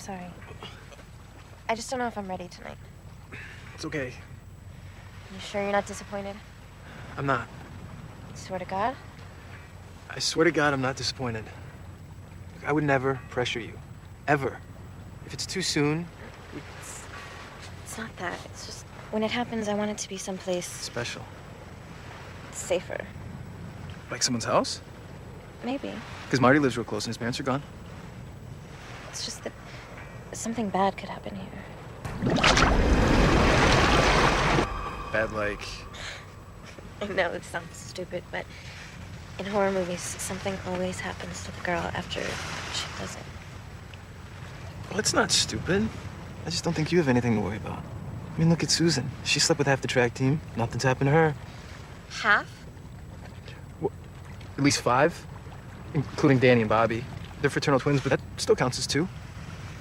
sorry. I just don't know if I'm ready tonight. It's okay. You sure you're not disappointed? I'm not. Swear to God? I swear to God, I'm not disappointed. Look, I would never pressure you. Ever. If it's too soon... It's not that. It's just, when it happens, I want it to be someplace... Special. Safer. Like someone's house? Maybe. Because Marty lives real close and his parents are gone. It's just that something bad could happen here. Bad, like... I know it sounds stupid, but in horror movies, something always happens to the girl after she doesn't. Well, it's not stupid. I just don't think you have anything to worry about. I mean, look at Susan. She slept with half the track team. Nothing's happened to her. Half? Well, at least 5, including Danny and Bobby. They're fraternal twins, but that still counts as 2.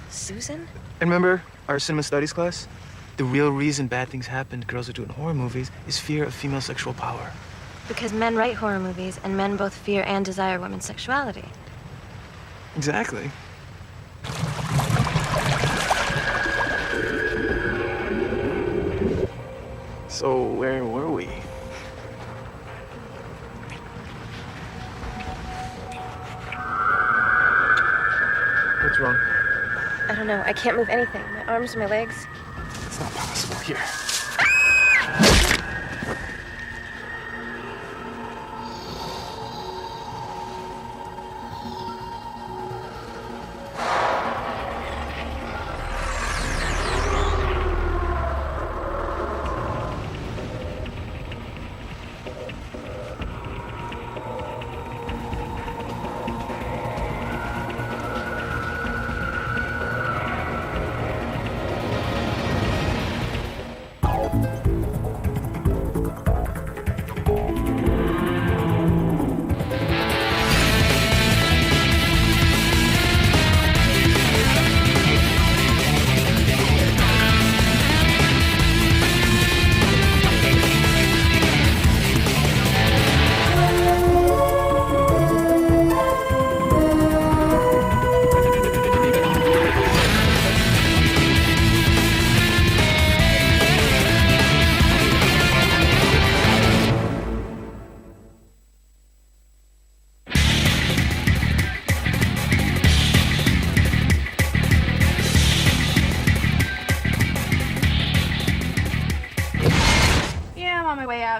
Susan? And remember our cinema studies class? The real reason bad things happen to girls who do it in horror movies is fear of female sexual power. Because men write horror movies, and men both fear and desire women's sexuality. Exactly. So, where were we? What's wrong? I don't know. I can't move anything. My arms, my legs. It's not possible here.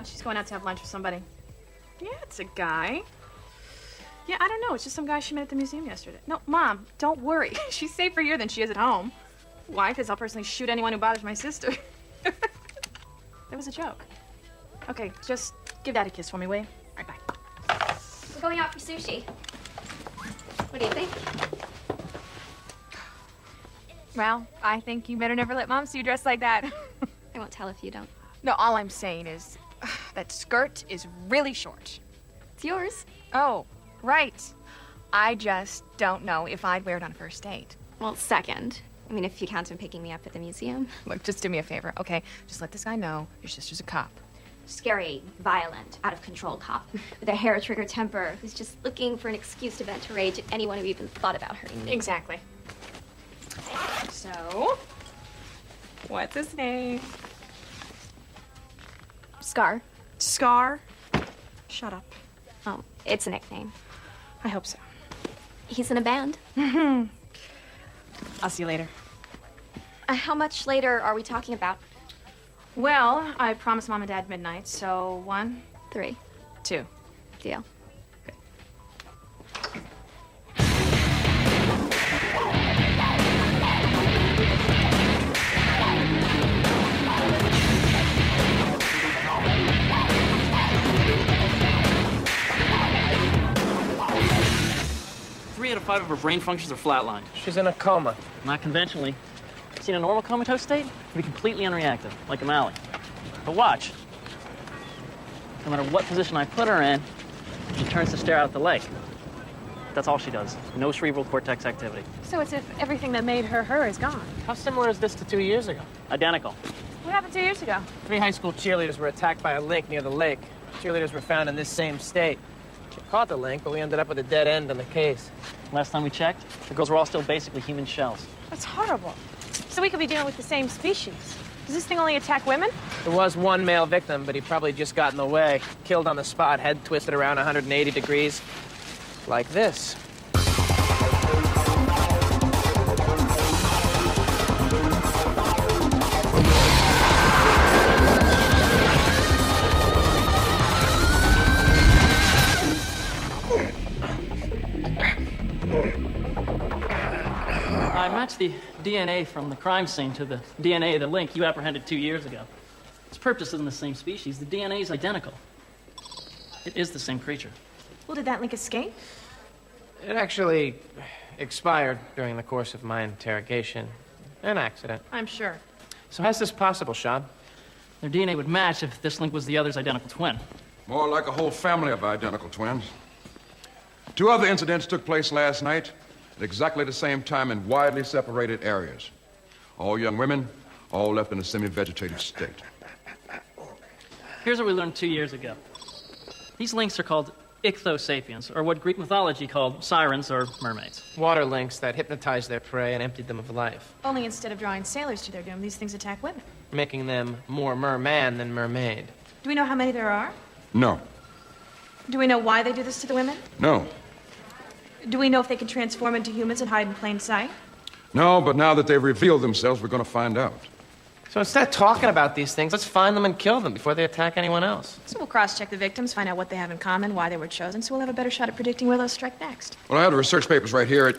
She's going out to have lunch with somebody. Yeah, it's a guy. Yeah, I don't know. It's just some guy she met at the museum yesterday. No, Mom, don't worry. She's safer here than she is at home. Why? Because I'll personally shoot anyone who bothers my sister. That was a joke. Okay, just give Dad a kiss for me, will you? All right, bye. We're going out for sushi. What do you think? Well, I think you better never let Mom see you dressed like that. I won't tell if you don't. No, all I'm saying is that skirt is really short. It's yours. Oh, right. I just don't know if I'd wear it on a first date. Well, second. I mean, if you count him picking me up at the museum. Look, just do me a favor, okay? Just let this guy know your sister's a cop. Scary, violent, out of control cop with a hair-trigger temper who's just looking for an excuse to vent her rage at anyone who even thought about hurting me. Exactly. So, what's his name? Scar. Scar? Shut up. Oh, it's a nickname. I hope so. He's in a band. I'll see you later. How much later are we talking about? Well, I promised Mom and Dad midnight, so 1, 3. 2. Deal. Good. 3 out of 5 of her brain functions are flatlined. She's in a coma. Not conventionally. See, in a normal comatose state, she'd be completely unreactive, like a Mally. But watch. No matter what position I put her in, she turns to stare out at the lake. That's all she does. No cerebral cortex activity. So it's if everything that made her her is gone. How similar is this to 2 years ago? Identical. What happened 2 years ago? 3 high school cheerleaders were attacked by a lake near the lake. Cheerleaders were found in this same state. Caught the link, but we ended up with a dead end on the case. Last time we checked, the girls were all still basically human shells. That's horrible. So we could be dealing with the same species. Does this thing only attack women? There was one male victim, but he probably just got in the way. Killed on the spot, head twisted around 180 degrees. Like this. I matched the DNA from the crime scene to the DNA of the link you apprehended 2 years ago. Its purpose isn't the same species. The DNA is identical. It is the same creature. Well, did that link escape? It actually expired during the course of my interrogation. An accident. I'm sure. So how's this possible, Sean? Their DNA would match if this link was the other's identical twin. More like a whole family of identical twins. 2 other incidents took place last night at exactly the same time in widely separated areas. All young women, all left in a semi-vegetative state. Here's what we learned 2 years ago. These links are called ichthosapiens, or what Greek mythology called sirens or mermaids. Water lynx that hypnotized their prey and emptied them of life, Only instead of drawing sailors to their doom, these things attack women. making them more merman than mermaid. Do we know how many there are? No. Do we know why they do this to the women? No. Do we know if they can transform into humans and hide in plain sight? No, but now that they've revealed themselves, we're going to find out. So instead of talking about these things, let's find them and kill them before they attack anyone else. So we'll cross-check the victims, find out what they have in common, why they were chosen, so we'll have a better shot at predicting where they'll strike next. Well, I have the research papers right here.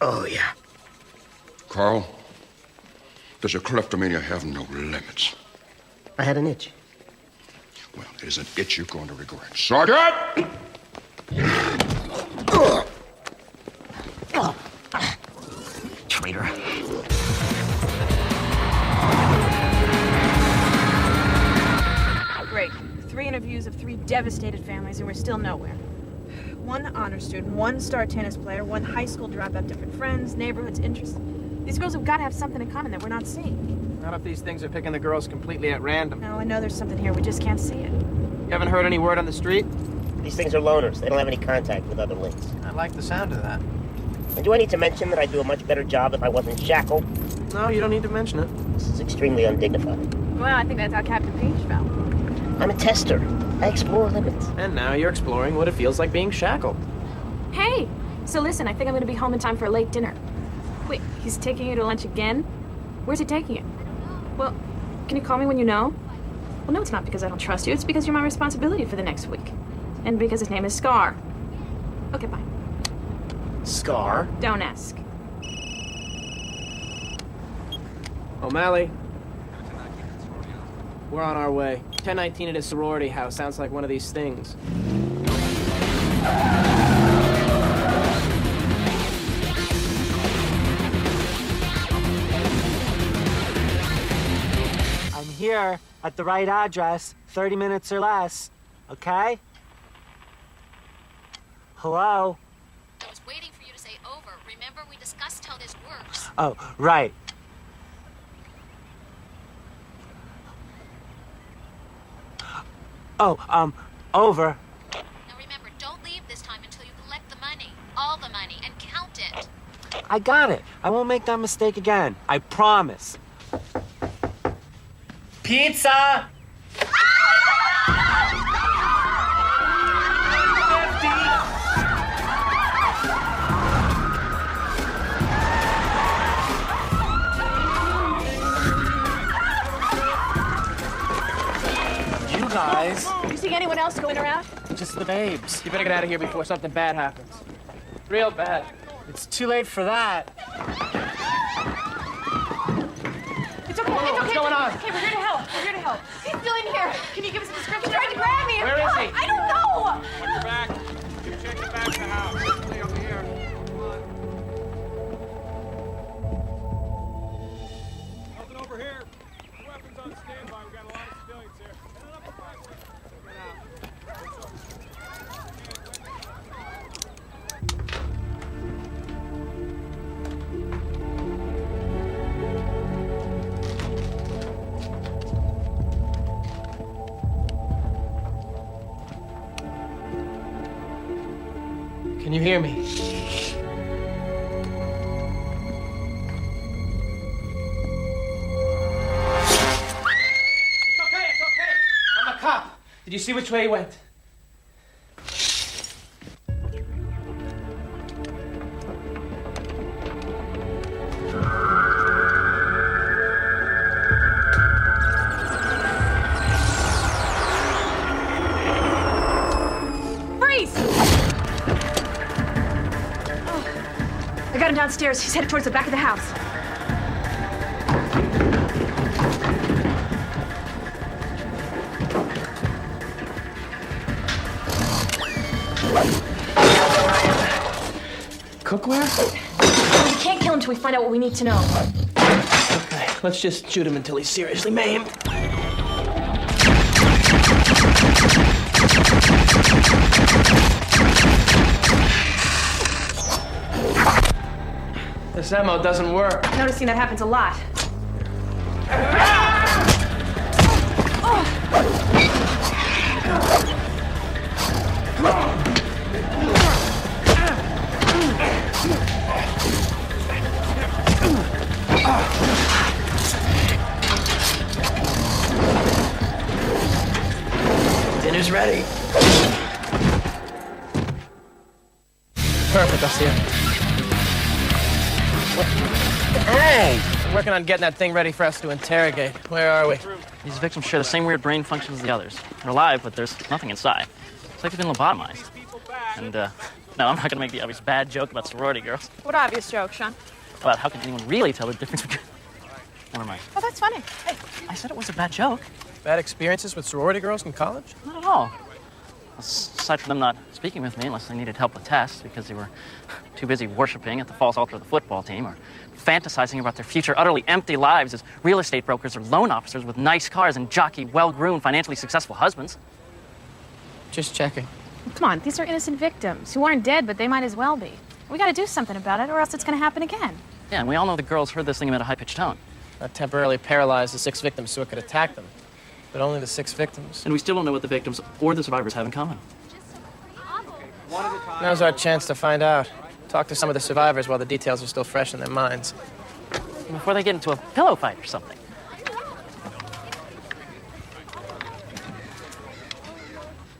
Oh, yeah. Carl, does your kleptomania have no limits? I had an itch. Well, it is an itch you're going to regret. Sergeant! Traitor. Great. 3 interviews of 3 devastated families, and we're still nowhere. 1 honor student, 1 star tennis player, 1 high school dropout, different friends, neighborhoods, interests. These girls have got to have something in common that we're not seeing. Not if these things are picking the girls completely at random. No, I know there's something here, we just can't see it. You haven't heard any word on the street? These things are loners. They don't have any contact with other links. I like the sound of that. And do I need to mention that I'd do a much better job if I wasn't shackled? No, you don't need to mention it. This is extremely undignified. Well, I think that's how Captain Page felt. I'm a tester. I explore limits. And now you're exploring what it feels like being shackled. Hey! So listen, I think I'm gonna be home in time for a late dinner. Wait, he's taking you to lunch again? Where's he taking you? Well, can you call me when you know? Well, no, it's not because I don't trust you. It's because you're my responsibility for the next week. And because his name is Scar. Okay, bye. Scar? Don't ask. O'Malley. We're on our way. 1019 at his sorority house. Sounds like one of these things. I'm here at the right address, 30 minutes or less, okay? Hello? I was waiting for you to say over. Remember, we discussed how this works. Oh, right. Oh, over. Now remember, don't leave this time until you collect the money. All the money, and count it. I got it. I won't make that mistake again. I promise. Pizza! You guys. You see anyone else going around? Just the babes. You better get out of here before something bad happens. Real bad. It's too late for that. It's okay, What's going on? Okay, we're here to help. We're here to help. He's still in here. Can you give us a description? He tried to grab me. Where is he? I don't know. Watch your back. You check your back in the house. Stay over here. Nothing over here. Weapons on standby. We got a lot of civilians here. Can you hear me? It's okay. I'm a cop. Did you see which way he went? I got him downstairs. He's headed towards the back of the house. Cookware? We can't kill him until we find out what we need to know. Okay, let's just shoot him until he's seriously maimed. This ammo doesn't work. Noticing that happens a lot. Dinner's ready. Perfect, I'll see you. Hey! We're working on getting that thing ready for us to interrogate. Where are we? These victims share the same weird brain functions as the others. They're alive, but there's nothing inside. It's like they've been lobotomized. And, no, I'm not gonna make the obvious bad joke about sorority girls. What obvious joke, Sean? About how can anyone really tell the difference between... Never mind. Oh, that's funny. Hey, I said it was a bad joke. Bad experiences with sorority girls in college? Not at all. Aside from them not speaking with me unless they needed help with tests because they were too busy worshiping at the false altar of the football team or fantasizing about their future utterly empty lives as real estate brokers or loan officers with nice cars and jockey, well-groomed, financially successful husbands. Just checking. come on, these are innocent victims who aren't dead, but they might as well be. We gotta do something about it, or else it's gonna happen again. Yeah, and we all know the girls heard this thing at a high-pitched tone. That temporarily paralyzed the 6 victims so it could attack them. But only the 6 victims. And we still don't know what the victims or the survivors have in common. Now's our chance to find out. Talk to some of the survivors while the details are still fresh in their minds. Before they get into a pillow fight or something.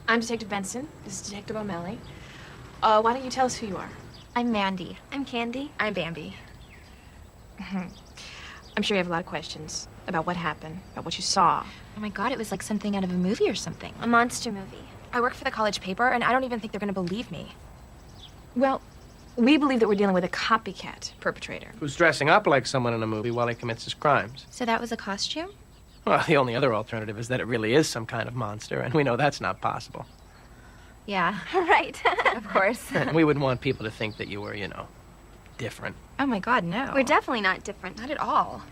I'm Detective Benson. This is Detective O'Malley. Why don't you tell us who you are? I'm Mandy. I'm Candy. I'm Bambi. I'm sure you have a lot of questions about what happened, about what you saw. Oh my God, it was like something out of a movie or something. A monster movie. I work for the college paper, and I don't even think they're gonna believe me. Well, we believe that we're dealing with a copycat perpetrator. Who's dressing up like someone in a movie while he commits his crimes. So that was a costume? Well, the only other alternative is that it really is some kind of monster, and we know that's not possible. Yeah. Right. Of course. And we wouldn't want people to think that you were, you know, different. Oh my God, no. We're definitely not different. Not at all.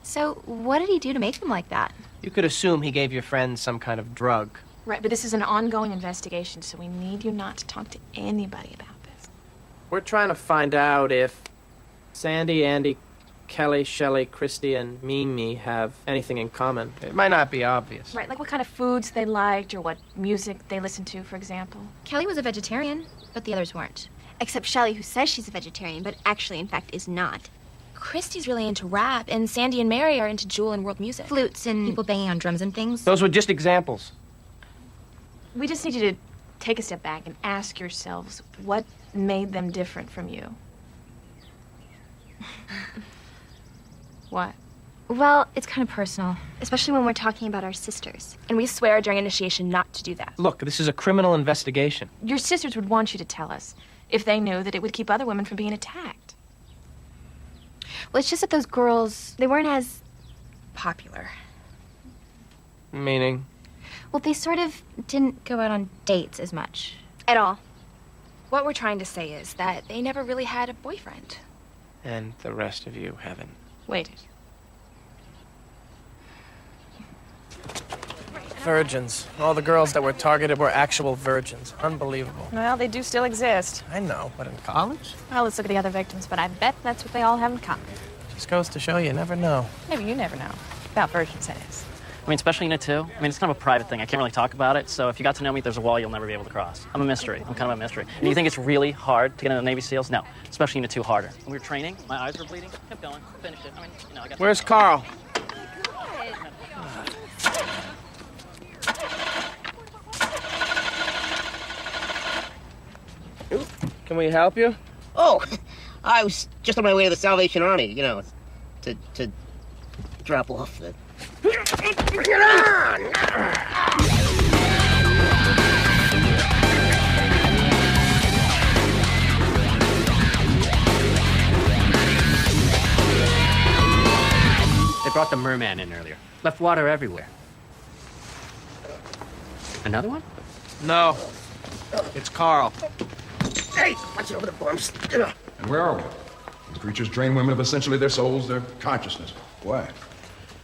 So what did he do to make them like that? You could assume he gave your friend some kind of drug. Right, but this is an ongoing investigation, so we need you not to talk to anybody about this. We're trying to find out if Sandy, Andy, Kelly, Shelley, Christy, and Mimi have anything in common. It might not be obvious. Right, like what kind of foods they liked or what music they listened to, for example. Kelly was a vegetarian, but the others weren't. Except Shelley, who says she's a vegetarian, but actually, in fact, is not. Christy's really into rap, and Sandy and Mary are into jewel and world music. Flutes and people banging on drums and things. Those were just examples. We just need you to take a step back and ask yourselves what made them different from you. What? Well, it's kind of personal. Especially when we're talking about our sisters. And we swear during initiation not to do that. Look, this is a criminal investigation. Your sisters would want you to tell us if they knew that it would keep other women from being attacked. Well, it's just that those girls, they weren't as popular. Meaning? Well, they sort of didn't go out on dates as much. At all. What we're trying to say is that they never really had a boyfriend. And the rest of you haven't. Wait. Virgins. All the girls that were targeted were actual virgins. Unbelievable. Well, they do still exist. I know, but in college? Well, let's look at the other victims, but I bet that's what they all have in common. Just goes to show you never know. Maybe you never know. About virgins, that is. I mean, especially Unit 2. I mean, it's kind of a private thing. I can't really talk about it. So if you got to know me, there's a wall you'll never be able to cross. I'm a mystery. I'm kind of a mystery. And you think it's really hard to get into the Navy SEALs? No, especially Unit 2 harder. When we were training, my eyes were bleeding. Kept going. Finished it. I mean, you know, I got. Where's Carl? Can we help you? Oh, I was just on my way to the Salvation Army, you know, to drop off the... Bring it on! They brought the merman in earlier. Left water everywhere. Another one? No. It's Carl. Hey, watch it over the bumps. And where are we? These creatures drain women of essentially their souls, their consciousness. Why?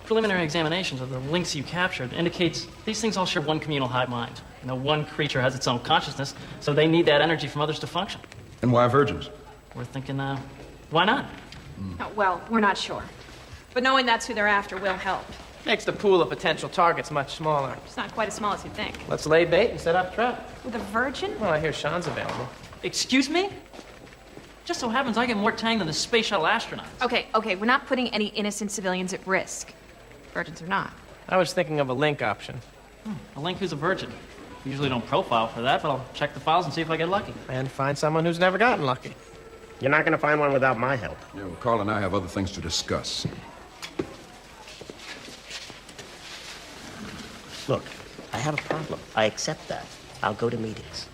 Preliminary examinations of the links you captured indicates these things all share one communal hive mind. You know, one creature has its own consciousness, so they need that energy from others to function. And why virgins? We're thinking, why not? Oh, well, we're not sure. But knowing that's who they're after will help. Makes the pool of potential targets much smaller. It's not quite as small as you think. Let's lay bait and set up a trap. With a virgin? Well, I hear Sean's available. Excuse me? Just so happens I get more tang than the space shuttle astronauts. Okay, we're not putting any innocent civilians at risk. Virgins or not. I was thinking of a link option. A link who's a virgin. Usually don't profile for that, but I'll check the files and see if I get lucky. And find someone who's never gotten lucky. You're not gonna find one without my help. Yeah, well, Carl and I have other things to discuss. Look, I have a problem. I accept that. I'll go to meetings.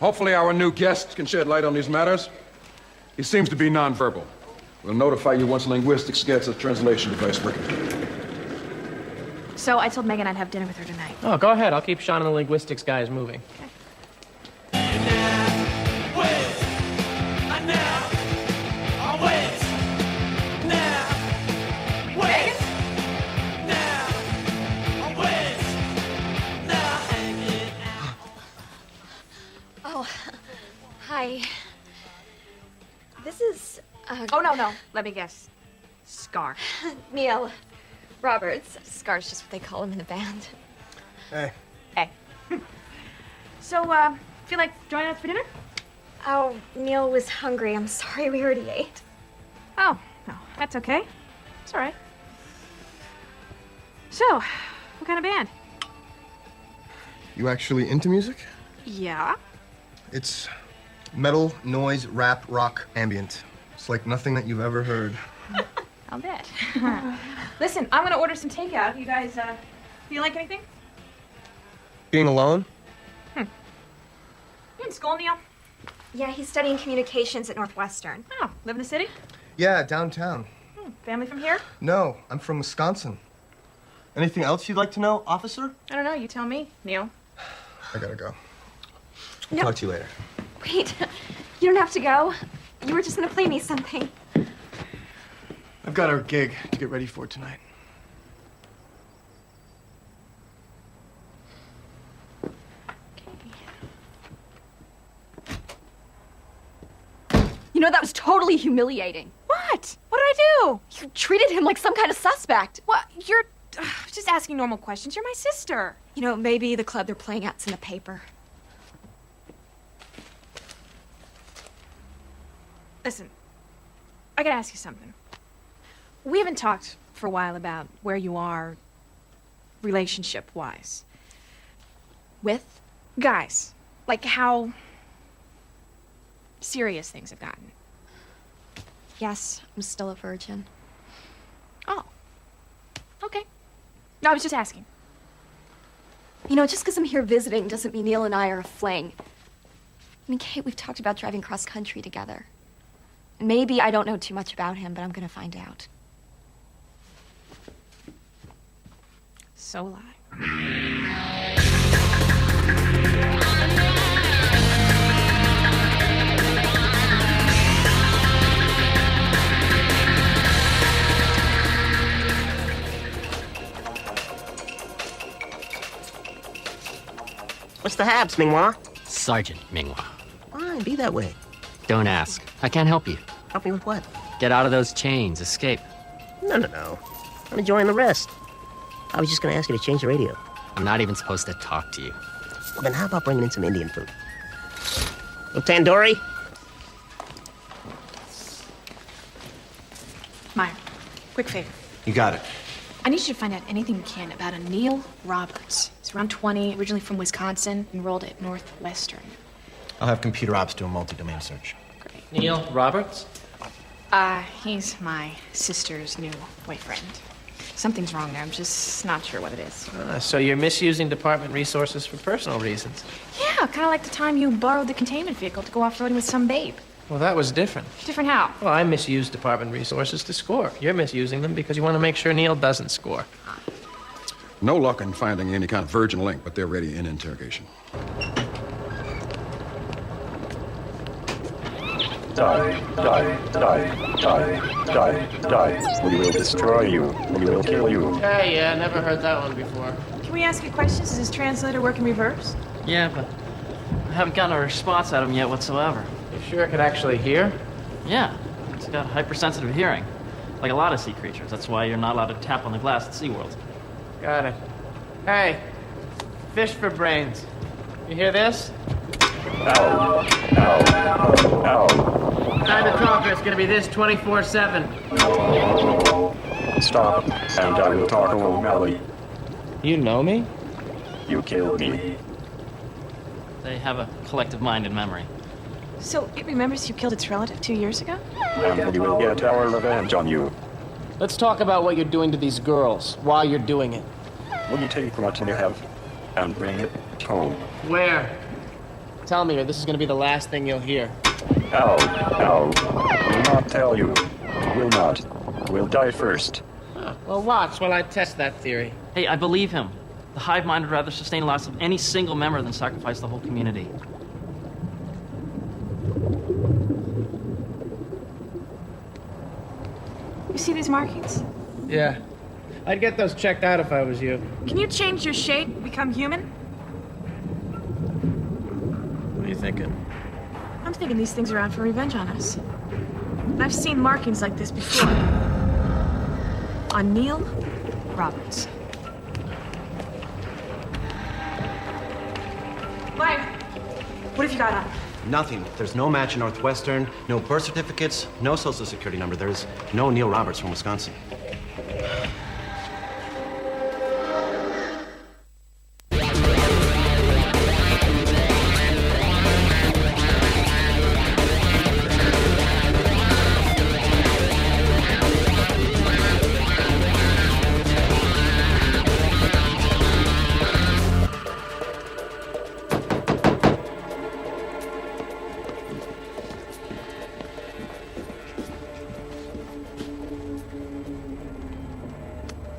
Hopefully our new guest can shed light on these matters. He seems to be nonverbal. We'll notify you once linguistics gets a translation device working. So I told Megan I'd have dinner with her tonight. Oh, go ahead. I'll keep Sean and the linguistics guys moving. Oh, hi. This is, Oh, no. Let me guess. Scar. Neil Roberts. Scar's just what they call him in the band. Hey. Hey. So, feel like joining us for dinner? Oh, Neil was hungry. I'm sorry, we already ate. Oh, no, that's okay. It's all right. So, what kind of band? You actually into music? Yeah. It's metal, noise, rap, rock, ambient. It's like nothing that you've ever heard. I'll bet. Listen, I'm gonna order some takeout. You guys, feel like anything? Being alone? You in school, Neil? Yeah, he's studying communications at Northwestern. Oh, live in the city? Yeah, downtown. Family from here? No, I'm from Wisconsin. Anything else you'd like to know, officer? I don't know. You tell me, Neil. I gotta go. No. Talk to you later. Wait, you don't have to go. You were just gonna play me something. I've got our gig to get ready for tonight. You know, that was totally humiliating. What? What did I do? You treated him like some kind of suspect. What? You're just asking normal questions. You're my sister. You know, maybe the club they're playing at's in the paper. Listen, I gotta ask you something. We haven't talked for a while about where you are relationship-wise. With? Guys. Like how serious things have gotten. Yes, I'm still a virgin. Oh. Okay. No, I was just asking. You know, just because I'm here visiting doesn't mean Neil and I are a fling. I mean, Kate, we've talked about driving cross-country together. And maybe I don't know too much about him, but I'm gonna find out. So will I. What's the haps, Mingwa? Sergeant Mingwa. Fine, be that way. Don't ask. I can't help you. Help me with what? Get out of those chains. Escape. No. I'm enjoying the rest. I was just gonna ask you to change the radio. I'm not even supposed to talk to you. Well, then how about bringing in some Indian food? No tandoori? Meyer, quick favor. You got it. I need you to find out anything you can about a Neil Roberts. He's around 20, originally from Wisconsin, enrolled at Northwestern. I'll have computer ops do a multi-domain search. Neil Roberts? He's my sister's new boyfriend. Something's wrong there. I'm just not sure what it is. So you're misusing department resources for personal reasons. Yeah, kind of like the time you borrowed the containment vehicle to go off-roading with some babe. Well, that was different. Different how? Well, I misuse department resources to score. You're misusing them because you want to make sure Neil doesn't score. No luck in finding any kind of virgin link, but they're ready in interrogation. Die, die, die, die, die, die. We will destroy you. We will kill you. Hey, yeah, never heard that one before. Can we ask you questions? Does this translator work in reverse? Yeah, but I haven't gotten a response out of him yet whatsoever. You sure it could actually hear? Yeah, it's got hypersensitive hearing. Like a lot of sea creatures. That's why you're not allowed to tap on the glass at SeaWorld. Got it. Hey, fish for brains. You hear this? Ow, ow, ow. Time to talk, or it's gonna be this 24/7. Stop, and I will talk to O'Malley. You know me? You killed me. They have a collective mind and memory. So it remembers you killed its relative 2 years ago? And we will get our revenge on you. Let's talk about what you're doing to these girls, why you're doing it. Will you take what you have and bring it home? Where? Tell me, or this is gonna be the last thing you'll hear. Ow, ow. Will not tell you. Will not. Will die first. Well, watch while I test that theory. Hey, I believe him. The hive mind would rather sustain the loss of any single member than sacrifice the whole community. You see these markings? Yeah. I'd get those checked out if I was you. Can you change your shape, become human? What are you thinking? I'm thinking these things are out for revenge on us. I've seen markings like this before. On Neil Roberts. Mike, what have you got on? Nothing. There's no match in Northwestern, no birth certificates, no social security number. There's no Neil Roberts from Wisconsin.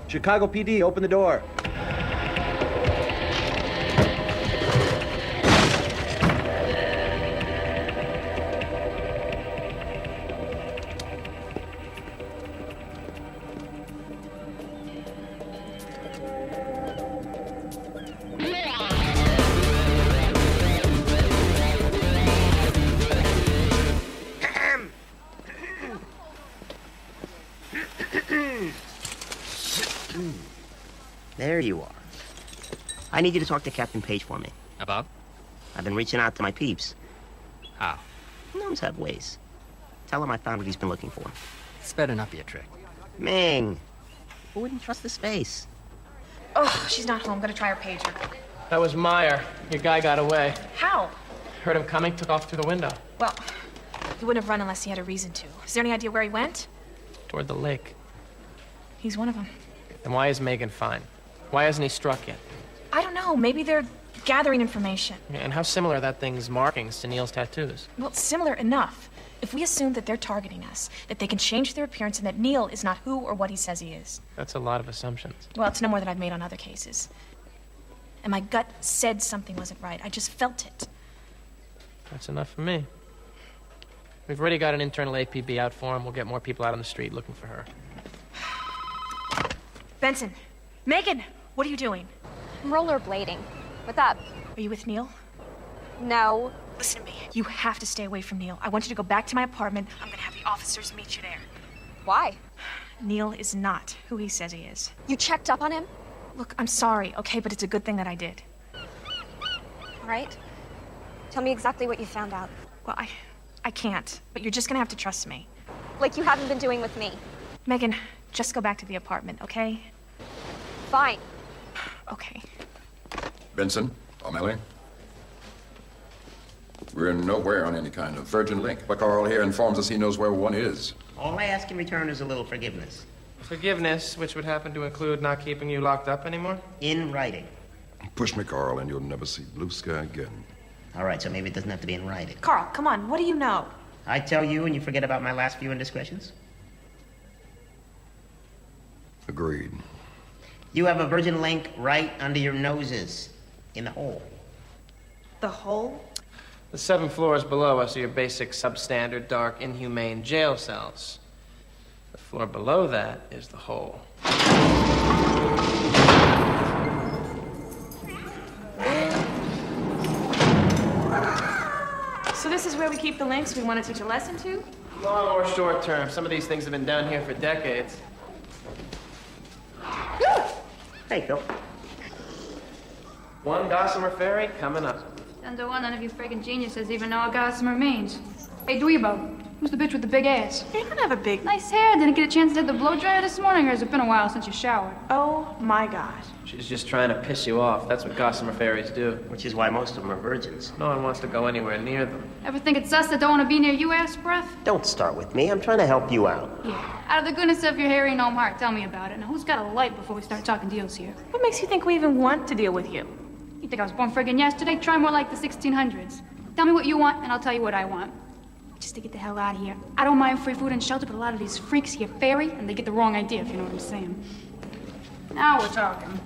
Chicago PD, open the door. There you are. I need you to talk to Captain Page for me. About? I've been reaching out to my peeps. How? Gnomes have ways. Tell him I found what he's been looking for. This better not be a trick. Ming, who wouldn't trust this face? Oh, she's not home. Gotta try her pager. That was Meyer. Your guy got away. How? Heard him coming, took off through the window. Well, he wouldn't have run unless he had a reason to. Is there any idea where he went? Toward the lake. He's one of them. Then why is Megan fine? Why hasn't he struck yet? I don't know. Maybe they're gathering information. And how similar are that thing's markings to Neil's tattoos? Well, similar enough. If we assume that they're targeting us, that they can change their appearance, and that Neil is not who or what he says he is. That's a lot of assumptions. Well, it's no more than I've made on other cases. And my gut said something wasn't right. I just felt it. That's enough for me. We've already got an internal APB out for him. We'll get more people out on the street looking for her. Benson! Megan! What are you doing? I'm rollerblading. What's up? Are you with Neil? No. Listen to me. You have to stay away from Neil. I want you to go back to my apartment. I'm gonna have the officers meet you there. Why? Neil is not who he says he is. You checked up on him? Look, I'm sorry, okay, but it's a good thing that I did. All right. Tell me exactly what you found out. Well, I can't, but you're just gonna have to trust me. Like you haven't been doing with me. Megan, just go back to the apartment, okay? Fine. Okay. Benson, O'Malley. We're nowhere on any kind of virgin link, but Carl here informs us he knows where one is. All I ask in return is a little forgiveness. Forgiveness, which would happen to include not keeping you locked up anymore? In writing. Push me, Carl, and you'll never see blue sky again. All right, so maybe it doesn't have to be in writing. Carl, come on, what do you know? I tell you and you forget about my last few indiscretions? Agreed. You have a virgin link right under your noses. In the hole. The hole? The 7 floors below us are your basic, substandard, dark, inhumane jail cells. The floor below that is the hole. So this is where we keep the links we want to teach a lesson to? Long or short term. Some of these things have been down here for decades. Hey, Phil. One Gossamer Ferry coming up. 10 to 1, none of you friggin' geniuses even know what Gossamer means. Hey, Dweebo, who's the bitch with the big ass? You don't have a big... Nice hair. Didn't get a chance to hit the blow dryer this morning, or has it been a while since you showered? Oh, my God. She's just trying to piss you off. That's what Gossamer Ferries do. Which is why most of them are virgins. No one wants to go anywhere near them. Ever think it's us that don't want to be near you, ass breath? Don't start with me. I'm trying to help you out. Yeah. Out of the goodness of your hairy gnome heart, tell me about it. Now, who's got a light before we start talking deals here? What makes you think we even want to deal with you? You think I was born friggin' yesterday? Try more like the 1600s. Tell me what you want, and I'll tell you what I want. Just to get the hell out of here. I don't mind free food and shelter, but a lot of these freaks hear fairy, and they get the wrong idea, if you know what I'm saying. Now we're talking.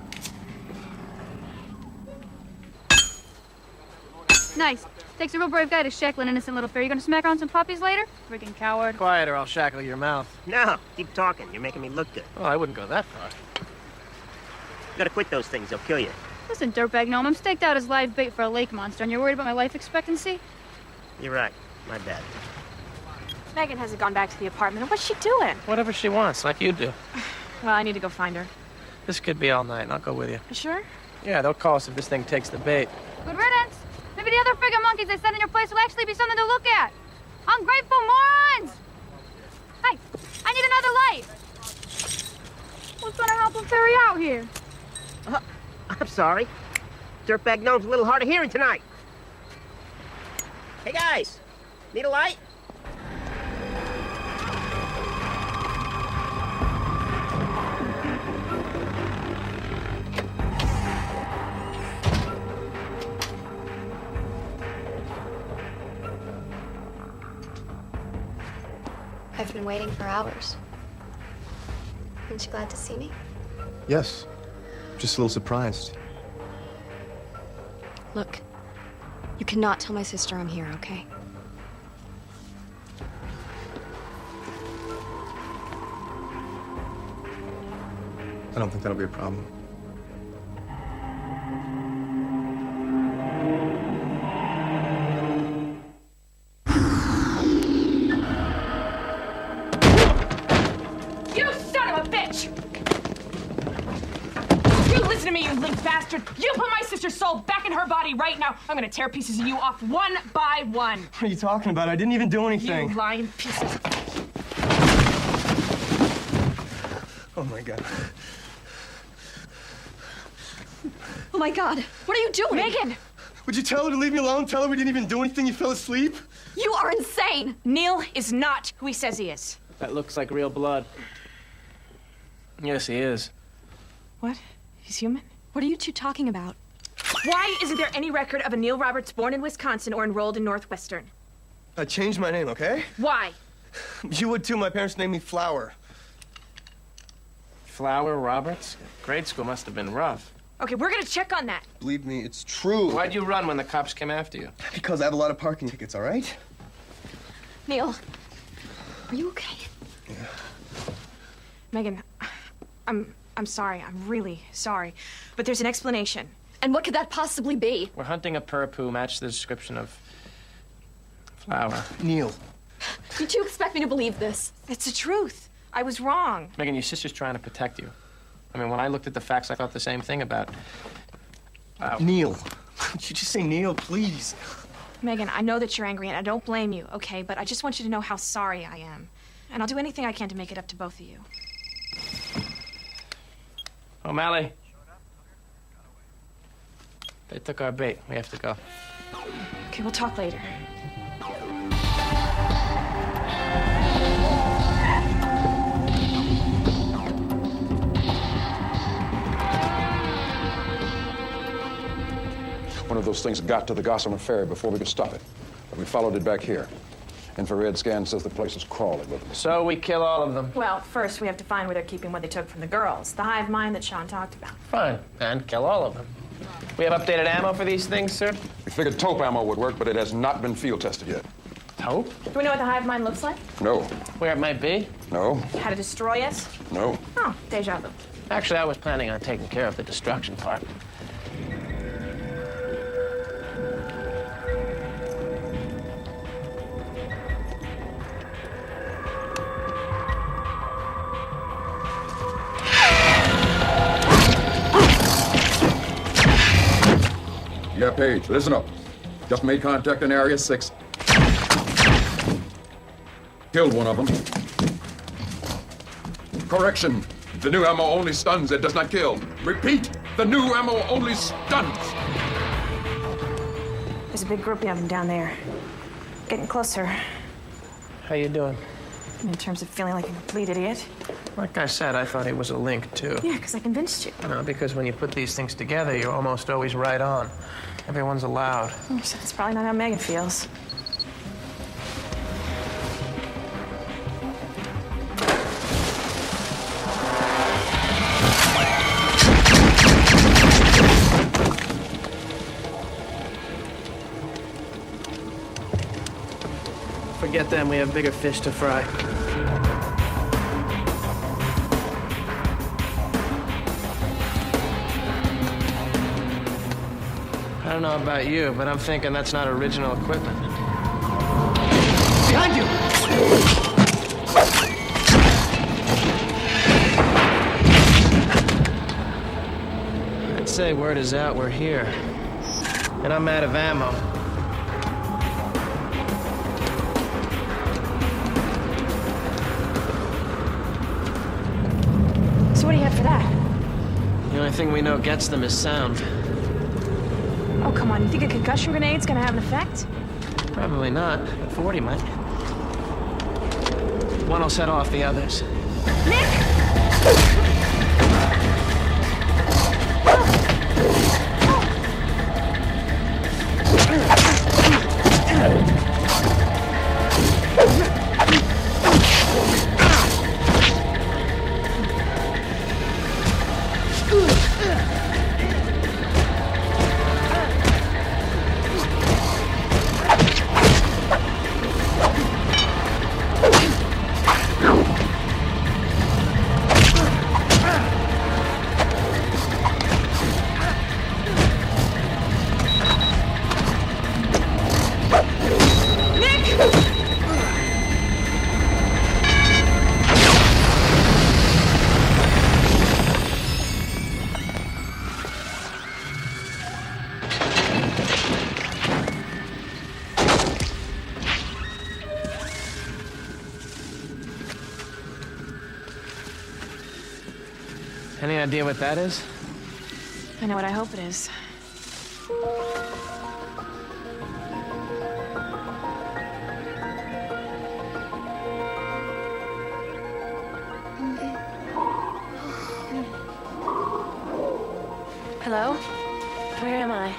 Nice. Takes a real brave guy to shackle an innocent little fairy. You gonna smack around some puppies later? Friggin' coward. Quiet or I'll shackle your mouth. No, keep talking. You're making me look good. Oh, I wouldn't go that far. You gotta quit those things. They'll kill you. Listen, dirtbag gnome, I'm staked out as live bait for a lake monster, and you're worried about my life expectancy? You're right. My bad. Megan hasn't gone back to the apartment. What's she doing? Whatever she wants, like you do. Well, I need to go find her. This could be all night, and I'll go with you. You sure? Yeah, they'll call us if this thing takes the bait. Good riddance. Maybe the other friggin' monkeys they sent in your place will actually be something to look at. Ungrateful morons! Hey, I need another light. What's gonna help a fairy out here? I'm sorry. Dirtbag gnome's a little hard of hearing tonight. Hey, guys. Need a light? I've been waiting for hours. Aren't you glad to see me? Yes. Just a little surprised. Look, you cannot tell my sister I'm here, okay? I don't think that'll be a problem. You son of a bitch! You listen to me, you limp bastard! You put my sister's soul back in her body right now! I'm gonna tear pieces of you off one by one! What are you talking about? I didn't even do anything. You lying piece of... Oh my God. Oh my God, what are you doing? Megan! Would you tell her to leave me alone? Tell her we didn't even do anything, you fell asleep? You are insane! Neil is not who he says he is. That looks like real blood. Yes, he is. What? He's human? What are you two talking about? Why isn't there any record of a Neil Roberts born in Wisconsin or enrolled in Northwestern? I changed my name, okay? Why? You would too. My parents named me Flower. Flower Roberts? Grade school must have been rough. Okay, we're gonna check on that. Believe me, it's true. Why'd you run when the cops came after you? Because I have a lot of parking tickets, all right? Neil, are you okay? Yeah. Megan, I'm sorry. I'm really sorry. But there's an explanation. And what could that possibly be? We're hunting a perp who matched the description of Flower. Neil. Did you expect me to believe this? It's the truth. I was wrong. Megan, your sister's trying to protect you. I mean, when I looked at the facts, I thought the same thing about... Neil. Could you just say Neil, please? Megan, I know that you're angry, and I don't blame you, okay? But I just want you to know how sorry I am. And I'll do anything I can to make it up to both of you. O'Malley. They took our bait. We have to go. Okay, we'll talk later. One of those things got to the Gossamer Ferry before we could stop it. But we followed it back here. Infrared scan says the place is crawling with them. So we kill all of them. Well, first we have to find where they're keeping what they took from the girls. The hive mind that Sean talked about. Fine. And kill all of them. We have updated ammo for these things, sir? We figured taupe ammo would work, but it has not been field tested yet. Taupe? Do we know what the hive mind looks like? No. Where it might be? No. How to destroy us? No. Oh, deja vu. Actually, I was planning on taking care of the destruction part. Yeah, Paige, listen up. Just made contact in Area 6. Killed one of them. Correction. The new ammo only stuns, it does not kill. Repeat, the new ammo only stuns. There's a big groupie of them down there. Getting closer. How you doing? In terms of feeling like a complete idiot. Like I said, I thought he was a link, too. Yeah, because I convinced you. No, because when you put these things together, you're almost always right on. Everyone's allowed. So that's probably not how Megan feels. Forget them, we have bigger fish to fry. I don't know about you, but I'm thinking that's not original equipment. Behind you! I'd say word is out, we're here. And I'm out of ammo. So what do you have for that? The only thing we know gets them is sound. Oh, come on. You think a concussion grenade's gonna have an effect? Probably not, but 40 might. One will set off the others. Nick! Any idea what that is? I know what I hope it is. Hello? Where am I?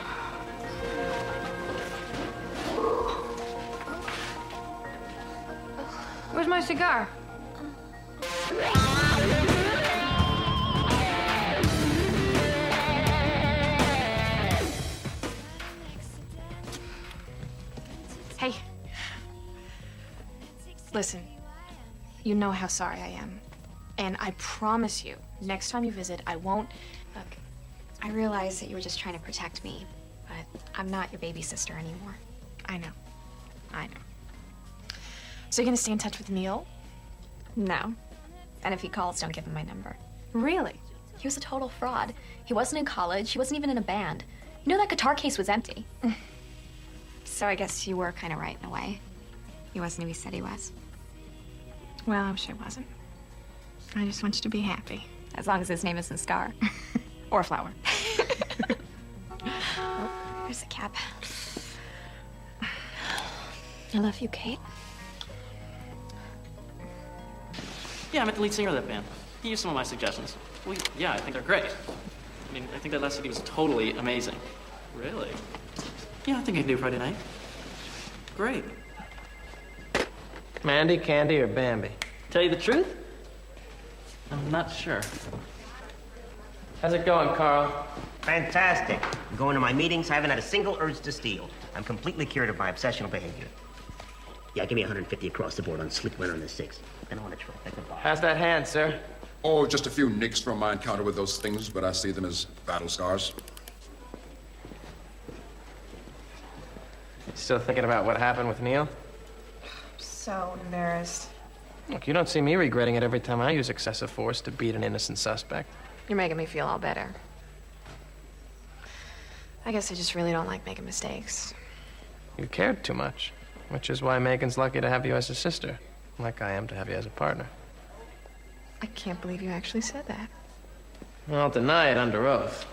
Where's my cigar? Hey. Listen, you know how sorry I am. And I promise you, next time you visit, I won't... Look, I realize that you were just trying to protect me, but I'm not your baby sister anymore. I know. I know. So you're gonna stay in touch with Neil? No. And if he calls, don't give him my number. Really? He was a total fraud. He wasn't in college. He wasn't even in a band. You know, that guitar case was empty. So I guess you were kind of right in a way. He wasn't who he said he was. Well, I wish I wasn't. I just want you to be happy. As long as his name isn't Scar. Or Flower. Oh, here's the cap. I love you, Kate. Yeah, I met the lead singer of that band. He used some of my suggestions. Well, yeah, I think they're great. I mean, I think that last CD was totally amazing. Really? Yeah, I think I can do Friday night. Great. Mandy, Candy, or Bambi? Tell you the truth? I'm not sure. How's it going, Carl? Fantastic. I'm going to my meetings. I haven't had a single urge to steal. I'm completely cured of my obsessional behavior. Yeah, give me 150 across the board on sleep winner on the 6th. Then I want to try. How's that hand, sir? Oh, just a few nicks from my encounter with those things, but I see them as battle scars. Still thinking about what happened with Neil? So embarrassed. Look, you don't see me regretting it every time I use excessive force to beat an innocent suspect. You're making me feel all better. I guess I just really don't like making mistakes. You cared too much, which is why Megan's lucky to have you as a sister, like I am to have you as a partner. I can't believe you actually said that. Well, I'll deny it under oath.